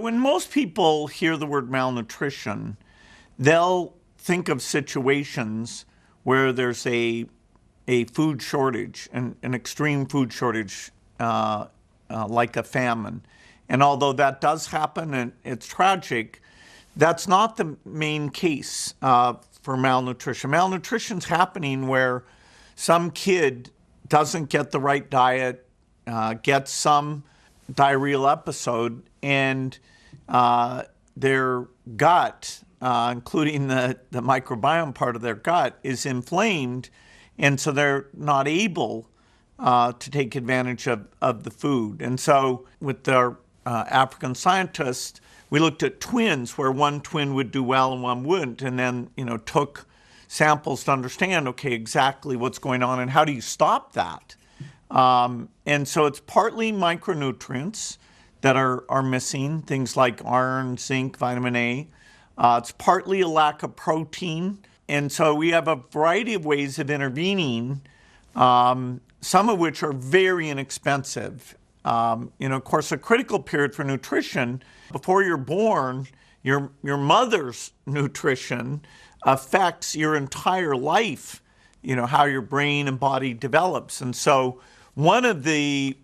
when most people hear the word malnutrition, they'll think of situations where there's a food shortage, an extreme food shortage, like a famine. And although that does happen and it's tragic, that's not the main case for malnutrition. Malnutrition's happening where some kid doesn't get the right diet, gets some diarrheal episode, and their gut, including the microbiome part of their gut, is inflamed, and so they're not able to take advantage of the food. And so with our African scientists, we looked at twins where one twin would do well and one wouldn't, and then took samples to understand, okay, exactly what's going on and how do you stop that? And so it's partly micronutrients that are missing, things like iron, zinc, vitamin A. It's partly a lack of protein. And so we have a variety of ways of intervening, some of which are very inexpensive. Of course, a critical period for nutrition, before you're born, your mother's nutrition affects your entire life, how your brain and body develops. And so one of the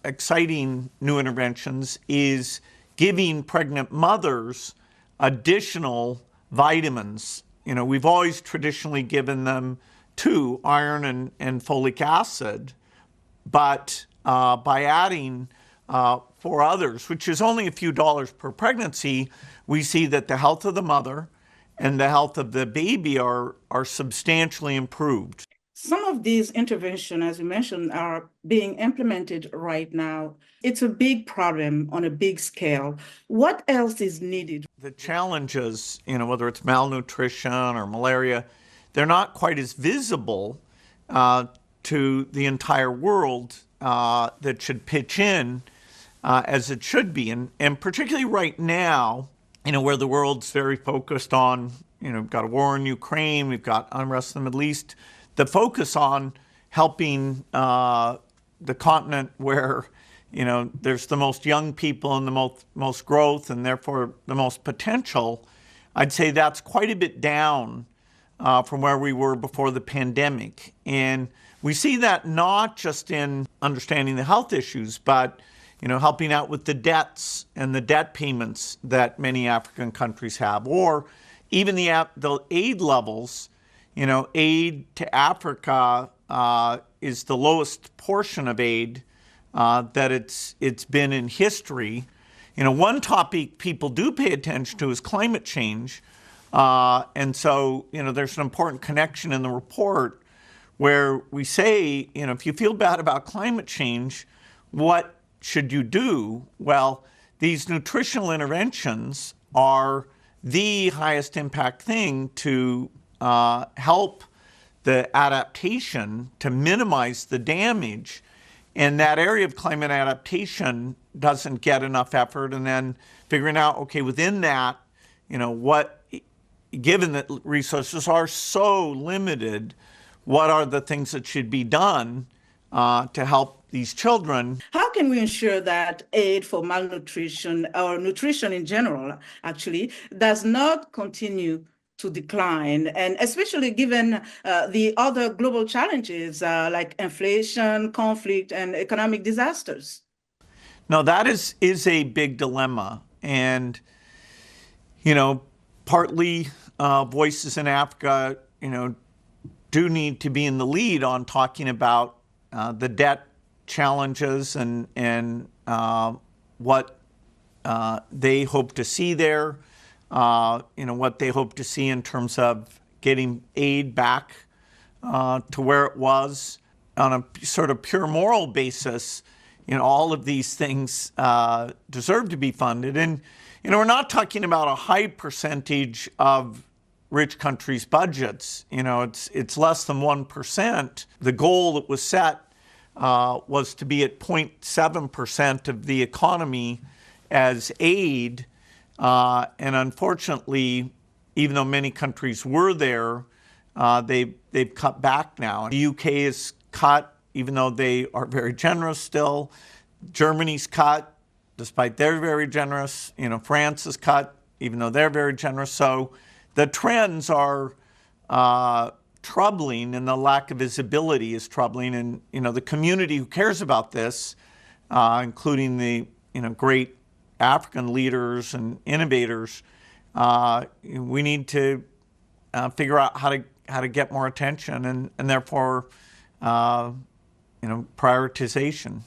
exciting new interventions is giving pregnant mothers additional vitamins. We've always traditionally given them two, iron and folic acid, but by adding 4 others, which is only a few dollars per pregnancy, we see that the health of the mother and the health of the baby are substantially improved. Some of these interventions, as you mentioned, are being implemented right now. It's a big problem on a big scale. What else is needed? The challenges, whether it's malnutrition or malaria, they're not quite as visible to the entire world that should pitch in as it should be. And particularly right now, where the world's very focused on, we've got a war in Ukraine, we've got unrest in the Middle East, the focus on helping the continent where, there's the most young people and the most growth and therefore the most potential, I'd say that's quite a bit down from where we were before the pandemic. And we see that not just in understanding the health issues, but helping out with the debts and the debt payments that many African countries have, or even the aid levels. Aid to Africa is the lowest portion of aid that it's been in history. One topic people do pay attention to is climate change. And so, there's an important connection in the report where we say, if you feel bad about climate change, what should you do? Well, these nutritional interventions are the highest impact thing to help the adaptation, to minimize the damage. And that area of climate adaptation doesn't get enough effort. And then figuring out, okay, within that, given that resources are so limited, what are the things that should be done to help these children? How can we ensure that aid for malnutrition or nutrition in general, actually, does not continue to decline, and especially given the other global challenges like inflation, conflict, and economic disasters? No, that is a big dilemma. And, partly voices in Africa, do need to be in the lead on talking about the debt challenges and what they hope to see there, what they hope to see in terms of getting aid back to where it was on a sort of pure moral basis. All of these things deserve to be funded. And, we're not talking about a high percentage of rich countries' budgets. It's less than 1%. The goal that was set was to be at 0.7% of the economy as aid. And unfortunately, even though many countries were there, they've cut back now. The UK is cut, even though they are very generous still. Germany's cut. despite they're very generous. France has cut, even though they're very generous. So the trends are troubling, and the lack of visibility is troubling. And the community who cares about this, including the great African leaders and innovators, we need to figure out how to get more attention, and therefore prioritization.